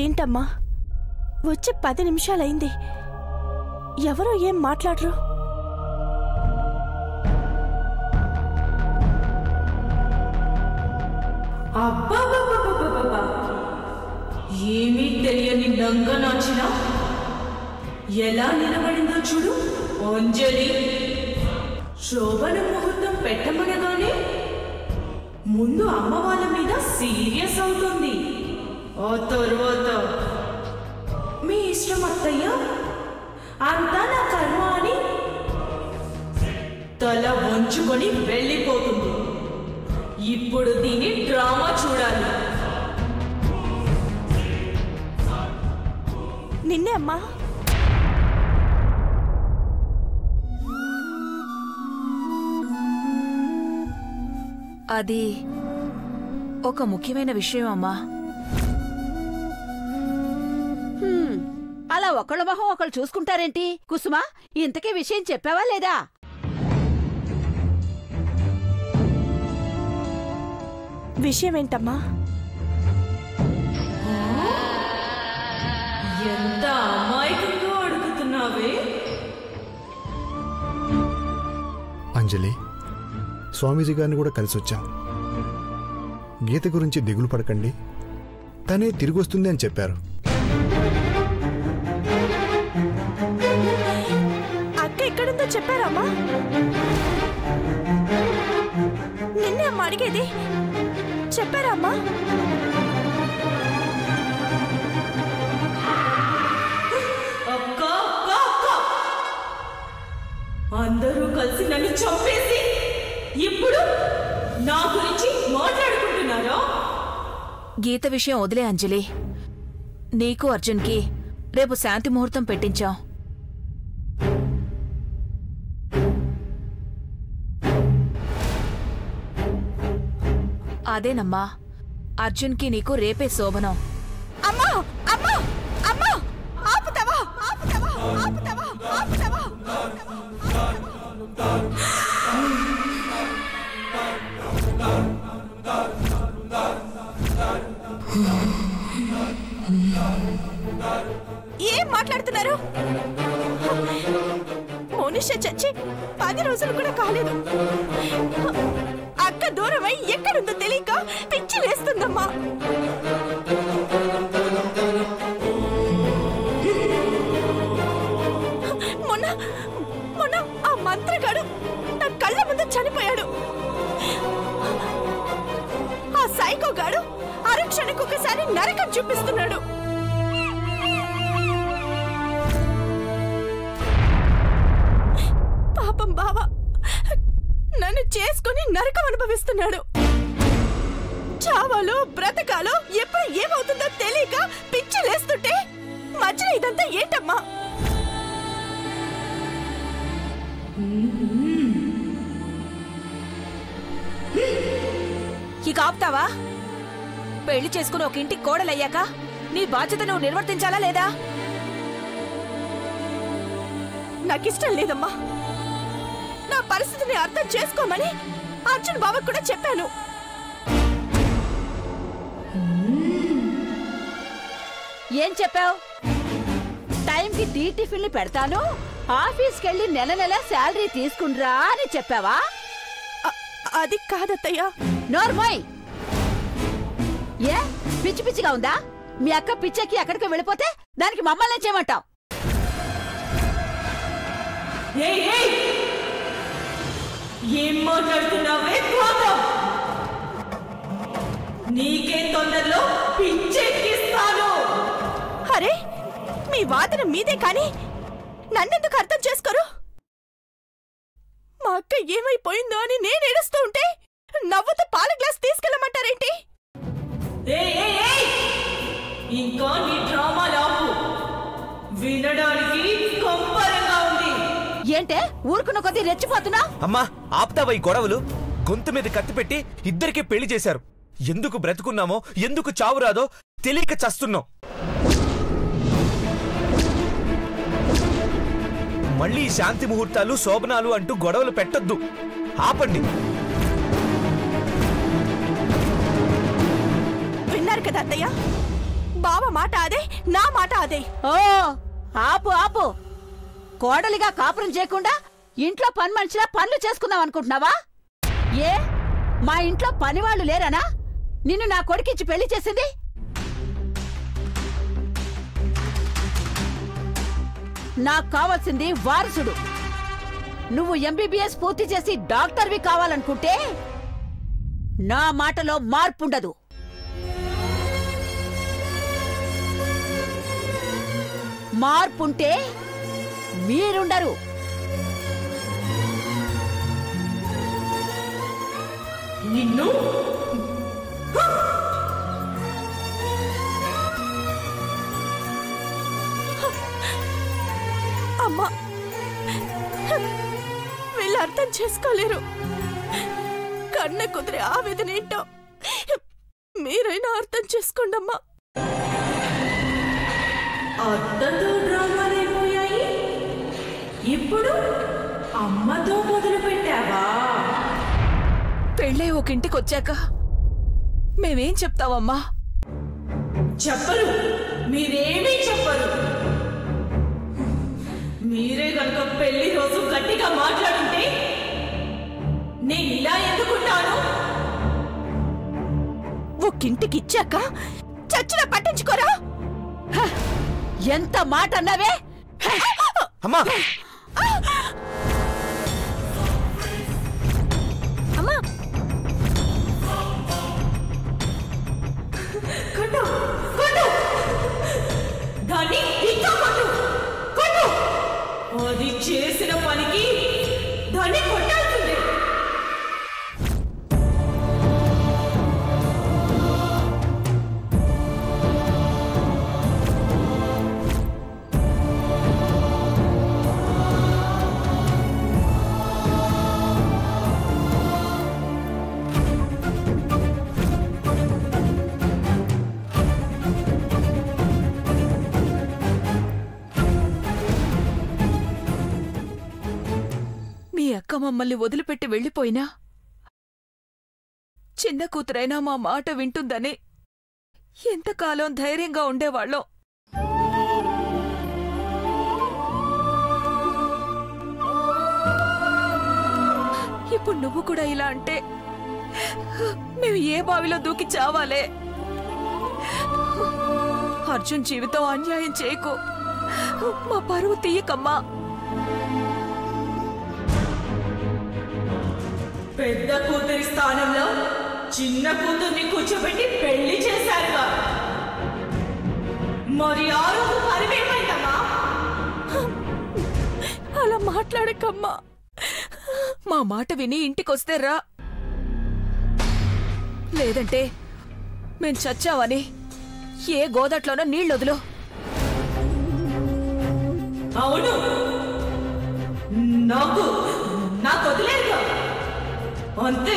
ఏంటమ్మా వచ్చి 10 నిమిషాలైంది, ఎవరో ఏం మాట్లాడరు? ఏమీ తెలియని నంగనాచిన ఎలా నిలబడిందో చూడు. అంజలి శోభన ముహూర్తం పెట్టమనగానే ముందు అమ్మ వాళ్ళ మీద సీరియస్ అవుతుంది. ఆ తర్వాత మీ ఇష్టం అత్తయ్య, అంతా నా కర్మ అని తల వంచుకొని వెళ్ళిపోతుంది. ఇప్పుడు దీని డ్రామా చూడాలి. నిన్నే అమ్మా. అది ఒక ముఖ్యమైన విషయం అమ్మా. అలా ఒకళ్ళ మొహం ఒకళ్ళు చూసుకుంటారేంటి? కుసుమ, ఇంతకీ విషయం చెప్పావా లేదా? విషయం ఏంటమ్మా? ఎంత అమాయకంగా అడుగుతున్నావే. అంజలి, స్వామీజీ గారిని కూడా కలిసి వచ్చాం. గీత గురించి దిగులు పడకండి, తనే తిరిగి వస్తుంది అని చెప్పారు. అక్క ఎక్కడుందో చెప్పారమ్మా? నిన్నే అమ్మ అడిగేది, చెప్పారమ్మా? అందరూ కలిసి నన్ను చంపేసి ఇప్పుడు నా గురించి మాట్లాడుకుంటున్నారా? గీత విషయం వదిలే అంజలి. నీకు అర్జున్కి రేపు శాంతి ముహూర్తం పెట్టించాం. అదేనమ్మా, అర్జున్కి నీకు రేపే శోభనం. అమ్మా అమ్మా అమ్మా, ఆపుతావా ఆపుతావా ఆపుతావా ఆపుతావా? ఏం మాట్లాడుతున్నారు? మనుష్య చచ్చి 10 రోజులు కూడా కాలేదు. అక్క దూరమై ఎక్కడుందో తెలియక పిచ్చి లేస్తుందమ్మా. మొన్న మొన్న ఆ మంత్రగాడు నా కళ్ళ ముందు చనిపోయాడు. ఆ సైకోగాడు అరక్షణకు ఒకసారి నరకం చూపిస్తున్నాడు. పాపం బావ నన్ను చేసుకుని నరకం అనుభవిస్తున్నాడు. చావాలో బ్రతకాలో ఎప్పుడు ఏమవుతుందో తెలియక పిచ్చి లేస్తుంటే మధ్యలో ఇదంతా ఏంటమ్మా? ఇక ఆపుతావా? పెళ్లి చేసుకుని ఒక ఇంటికి కోడలయ్యాక నీ బాధ్యత నువ్వు నిర్వర్తించాలా లేదా? నాకిష్టం లేదమ్మా. నా పరిస్థితిని అర్థం చేసుకోమని అర్జున్ బావకు కూడా చెప్పాను. ఏం చెప్పావు? టైంకి టీ టిఫిన్లు పెడతాను, ఆఫీస్కి వెళ్ళి నెల నెల శాలరీ తీసుకుండ్రా అని చెప్పావా? అది కాదత్తయ్యా. నోర్మోయ్, ఏ పిచ్చి పిచ్చిగా ఉందా? మీ అక్క పిచ్చెక్కి ఎక్కడికి వెళ్ళిపోతే దానికి మమ్మల్ని చేయమంటావు? ఏం మాట్లాడుతున్నావే? నీకే తొందరలో పిచ్చెక్కిస్తాను. అరే, మీ వాదన మీదే కానీ నన్నెందుకు అర్థం చేసుకోరు? మా అక్క ఏమైపోయిందో అని నేను ఏడుస్తూ ఉంటే నవ్వుతూ పాల గ్లాస్ తీసుకెళ్ళమంటారేంటి? ఇంకా నీ డ్రామా లాపు వినడానికి కంపరంగా ఉంది. ఏంటే ఊరుకున్న కొద్దీ రెచ్చిపోతున్నా? అమ్మా, ఆప్తావా ఈ గొడవలు? గొంతు మీద కత్తి పెట్టి ఇద్దరికి పెళ్లి చేశారు. ఎందుకు బ్రతుకున్నామో ఎందుకు చావురాదో తెలియక చస్తున్నాం. మళ్ళీ శాంతి ముహూర్తాలు శోభనాలు అంటూ గొడవలు పెట్టొద్దు, ఆపండి. విన్నారు కదా అత్తయ్య, బావ మాట అదే, నా మాట అదే. ఓ ఆపు ఆపు. కోడలిగా కాపురం చేయకుండా ఇంట్లో పని మనిషిలా పనులు చేసుకుందాం అనుకుంటున్నావా? ఏ మా ఇంట్లో పనివాళ్లు లేరనా నిన్ను నా కొడుకిచ్చి పెళ్లి చేసింది? నాకు కావాల్సింది వారసుడు. నువ్వు ఎంబీబీఎస్ పూర్తి చేసి డాక్టర్వి కావాలనుకుంటే నా మాటలో మార్పుండదు. మార్పుంటే మీరుండరు. నిన్ను అమ్మా, వీళ్ళు అర్థం చేసుకోలేరు. కన్న కుదిరే ఆవేదన ఏంటో మీరైనా అర్థం చేసుకోండి అమ్మా. అత్తతో డ్రామాలైపోయాయి, ఇప్పుడు అమ్మతో మొదలు పెట్టావా? పెళ్ళై ఒక ఇంటికొచ్చాక మేమేం చెప్తావమ్మా? చెప్పరు, మీరేమీ చెప్పరు. మీరే కనుక పెళ్లి రోజు గట్టిగా మాట్లాడుంటే నేను ఇలా ఎందుకుంటాను? ఒక్కింటికి ఇచ్చాక చచ్చిన పట్టించుకోరా? ఎంత మాట అన్నావే? అమ్మా అమ్మా, కొట్టు కొట్టు, దాన్ని ఇంకా కొట్టు కొట్టు. అది చేసిన పనికి దాన్ని కొట్టాల్సిందే. మీ అక్క మమ్మల్ని వదిలిపెట్టి వెళ్ళిపోయినా చిన్న కూతురైనా మా మాట వింటుందని ఎంతకాలం ధైర్యంగా ఉండేవాళ్ళం. ఇప్పుడు నువ్వు కూడా ఇలా అంటే మేము ఏ బావిలో దూకి చావాలే? అర్జున్ జీవితం అన్యాయం చేయకు, మా పరువు తీయకమ్మా. పెద్ద కూతురి స్థానంలో చిన్న కూతుర్ని కూర్చోబెట్టి పెళ్లి చేశారుగా, మరి ఆ రోజు పరివేమైందమ్మా? అలా మాట్లాడకమ్మా. మా మాట విని ఇంటికొస్తే రా, లేదంటే మేం చచ్చావని ఏ గోదట్లోనో నీళ్ళొదులు. అవును, నాకు వదిలేరుగా, అంతే.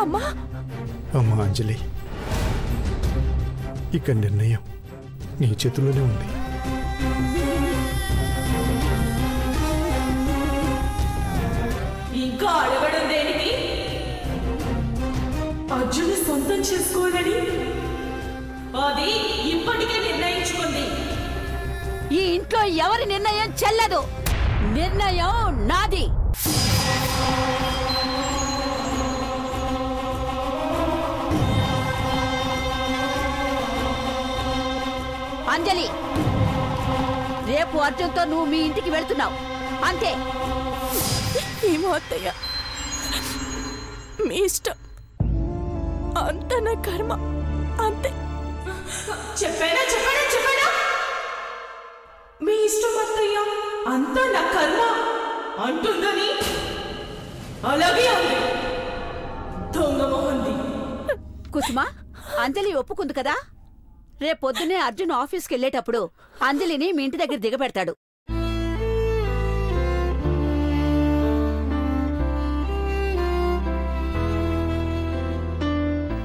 అమ్మా, అమ్మా అంజలి, ఇక నిర్ణయం నీ చేతుల్లోనే ఉంది. ఇంకా అడగడం దేనికి? అర్జున్ని సొంతం చేసుకోవాలని అది ఇప్పటికే నిర్ణయించుకుంది. ఈ ఇంట్లో ఎవరి నిర్ణయం చెల్లదు. నిర్ణయం నాది. అంజలి, రేపు అర్జున్తో నువ్వు మీ ఇంటికి వెళ్తున్నావు, అంతే. ఏమో అత్తయ్య, మీ ఇష్టం. అంత నా కర్మ, అంతే. చెప్పానా చెప్పానా చెప్పానా? మీ ఇష్టం అత్తయ్య, అంతా నా కర్మ అంటుందని అలాగే ఉంది. దొంగ మొహంది. కుసుమ, అంజలి ఒప్పుకుంది కదా? రేపొద్దునే అర్జున్ ఆఫీస్కి వెళ్ళేటప్పుడు అంజలిని మీ ఇంటి దగ్గర దిగబెడతాడు.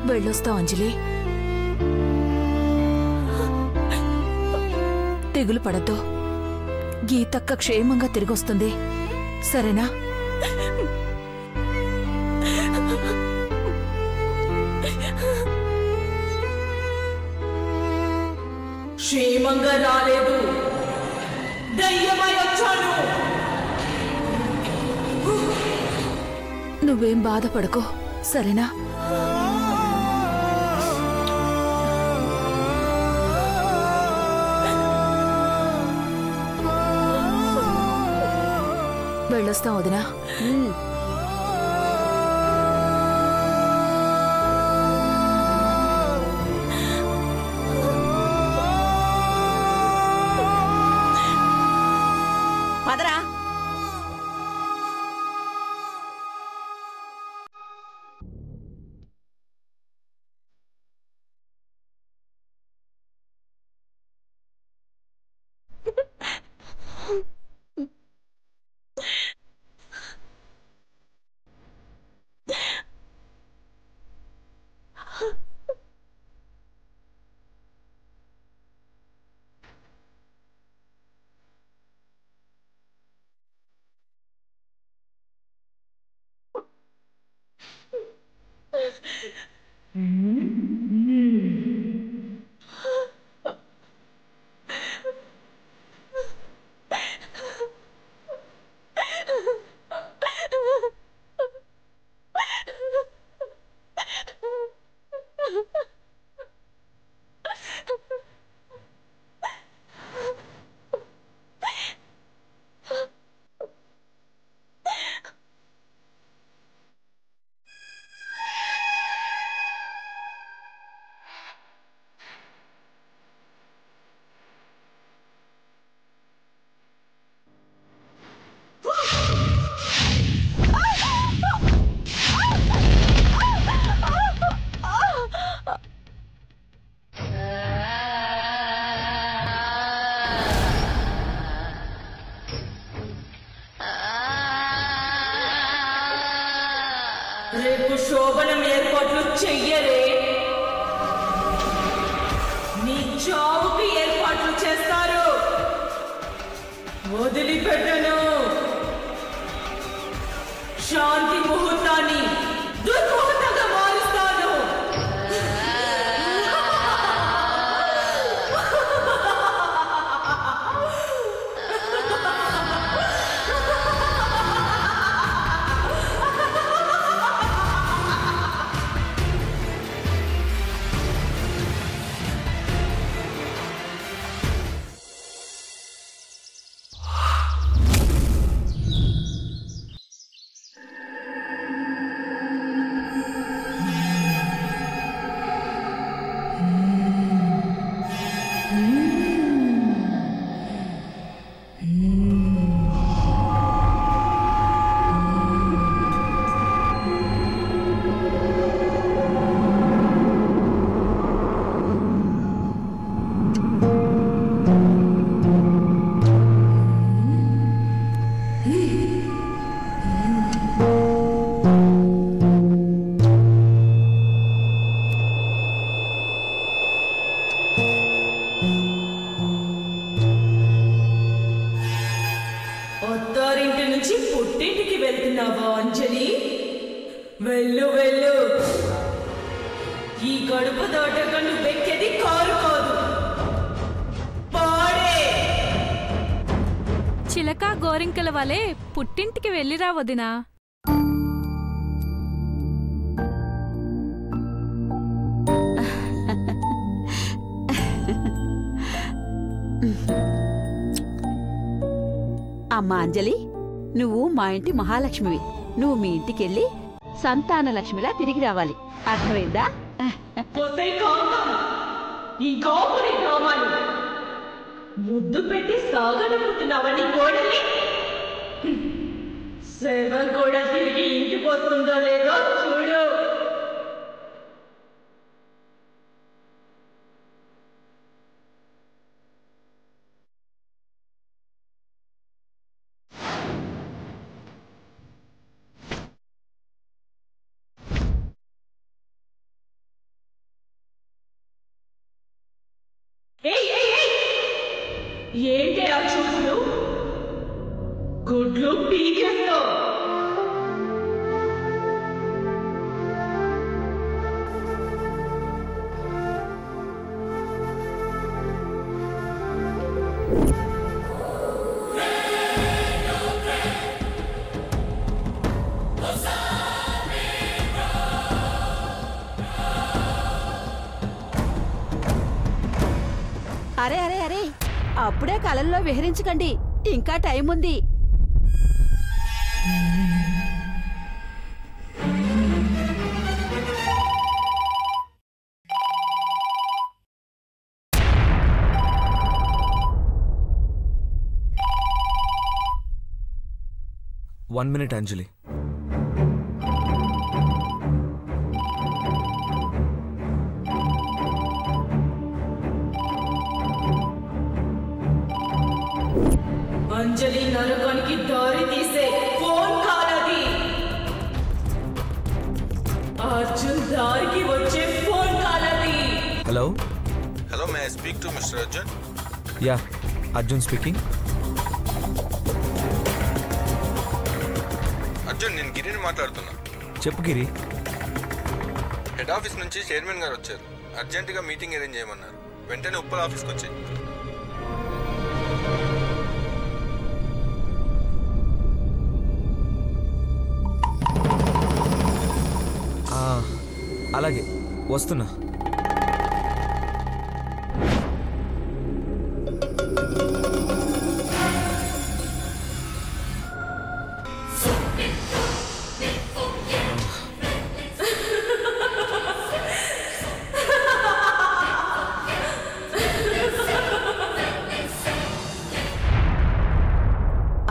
వెళ్ళొస్తాం అంజలి. తెగులు పడద్దు. గీతక్క క్షేమంగా తిరిగొస్తుంది, సరేనా? క్షేమంగా రాలేదు, దయ్యమై వచ్చాను. నువ్వేం బాధపడకో, సరేనా? వెళ్ళొస్తాం వదినా. పదరా. రేపు శోభనం ఏర్పాట్లు చెయ్యరే, నీ చావుకి ఏర్పాట్లు చేస్తారు. వదిలిపెట్టను. శాంతి ముహూర్తాన్ని దుర్ముహూర్తంగా మారుస్తాను. అత్తారింటి నుంచి పుట్టింటికి వెళ్తున్నావా అంజలి? వెళ్ళు వెళ్ళు. ఈ గడుప దాటాక నువ్వెక్కేది కారు కాదు, పాడే. చిలక గోరింకల వలె పుట్టింటికి వెళ్ళిరా వదినా. అమ్మా అంజలి, నువ్వు మా ఇంటి మహాలక్ష్మివి. నువ్వు మీ ఇంటికెళ్ళి సంతాన లక్ష్మిలా తిరిగి రావాలి. అర్థమైందా? ఈ కాపురి డ్రామాలు ముద్దు పెట్టి సాగనుకుంటున్నావని కోడలి సేవలు కూడా తిరిగి ఇంటికి వస్తుందో లేదో చూడు. ఏంటి ఆ చూపులు? గుడ్లు పీకేస్తో. అరే అరే అరే, అప్పుడే కలల్లో విహరించకండి, ఇంకా టైం ఉంది. One minute, Anjali. అంజలి నరకానికి దారి తీసే ఫోన్ కాలది. అర్జున్ దారికి వచ్చే phone కాలది. Hello? Hello, may I speak to Mr. Arjun? Yeah, Arjun speaking. Arjun, నేను గిరిని మాట్లాడుతున్నా. చెప్పు గిరి. హెడ్ ఆఫీస్ నుంచి చైర్మన్ గారు వచ్చారు. అర్జెంటుగా మీటింగ్ అరేంజ్ చేయమన్నారు. వెంటనే ఉప్పల్ ఆఫీస్కి వచ్చాయి. అలాగే వస్తున్నా.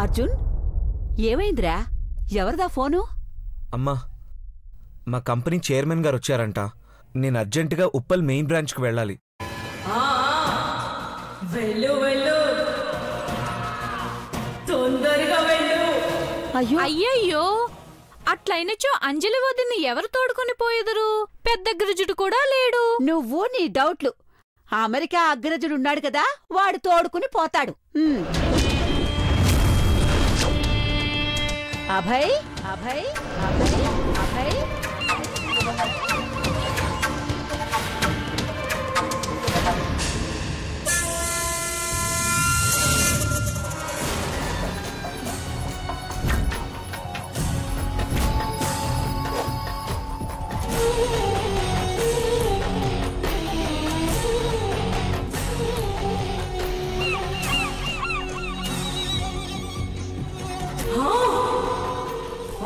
అర్జున్, ఏమైందిరా? ఎవరిదా ఫోను? అమ్మా, మా కంపెనీ చైర్మన్ గారు వచ్చారంట. నేను అర్జెంటుగా ఉప్పల్ మెయిన్ బ్రాంచ్కి వెళ్ళాలి. వెళ్ళు వెళ్ళు, తొందరగా వెళ్ళు. అయ్యో అయ్యయ్యో, అట్లయినచో అంజలి వదిని ఎవరు తోడుకొని పోయేదరు? పెద్ద గ్రజుడు కూడా లేడు. నువ్వు నీ డౌట్లు. అమెరికా అగ్రజుడున్నాడు కదా, వాడు తోడుకుని పోతాడు. అభయ్ అభయ్ అభయ్ అభయ్,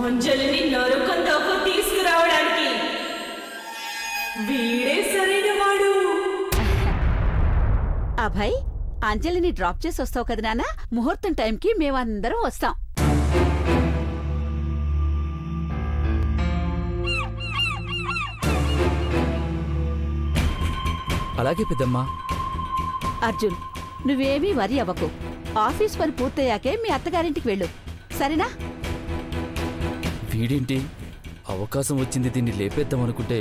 అంజలిని నరకం దాకా తీసుకురావడానికి వీడే సరైన వాడు. అభయ్, అంజలిని డ్రాప్ చేసి వస్తావు కదా నాన్న? ముహూర్తం టైంకి మేమందరం వస్తాం. అలాగే పెద్దమ్మా. అర్జున్, నువ్వేమీ వరి అవ్వకు. ఆఫీస్ పని పూర్తయ్యాకే మీ అత్తగారింటికి వెళ్ళు, సరేనా? వీడేంటి అవకాశం వచ్చింది, దీన్ని లేపేద్దామనుకుంటే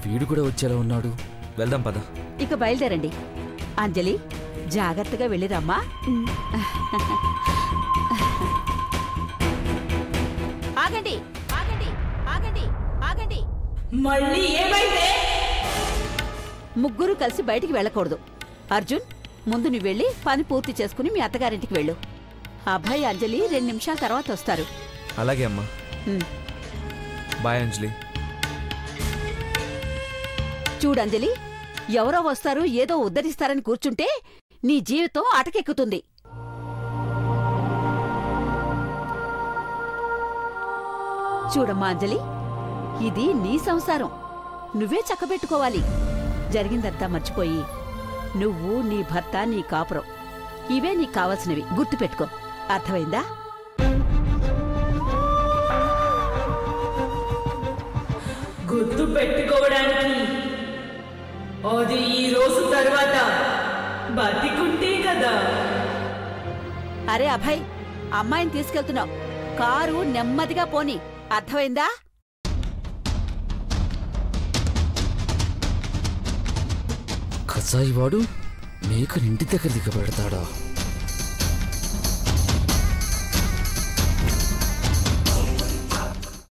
వీడు కూడా వచ్చేలా ఉన్నాడు. వెళ్దాం పద. ఇక బయలుదేరండి. అంజలి, జాగ్రత్తగా వెళ్ళిరమ్మా. ఆగండి ఆగండి ఆగండి ఆగండి. మళ్ళీ ఏమైతే? ముగ్గురు కలిసి బయటికి వెళ్ళకూడదు. అర్జున్, ముందు నువ్వు వెళ్ళి పని పూర్తి చేసుకుని మీ అత్తగారింటికి వెళ్ళు. అభయ్, అంజలి 2 నిమిషాల తర్వాత వస్తారు. అలాగే అమ్మా. బాయ్ అంజలి. చూడంజలి, ఎవరో వస్తారు ఏదో ఉద్ధరిస్తారని కూర్చుంటే నీ జీవితం అటకెక్కుతుంది. చూడమ్మా అంజలి, ఇది నీ సంసారం, నువ్వే చక్కబెట్టుకోవాలి. జరిగిందంతా మర్చిపోయి నువ్వు, నీ భర్త, నీ కాపురం, ఇవే నీకు కావాల్సినవి. గుర్తుపెట్టుకో, అర్థమైందా? గుర్తు పెట్టుకోవడానికి అది ఈ రోజు తర్వాత బతికుంటే కదా. అరే అభయ్, అమ్మాయిని తీసుకెళ్తున్నావు, కారు నెమ్మదిగా పోని, అర్థమైందా? కసాయివాడు మేకనింటి దగ్గర దిగబెడతాడా?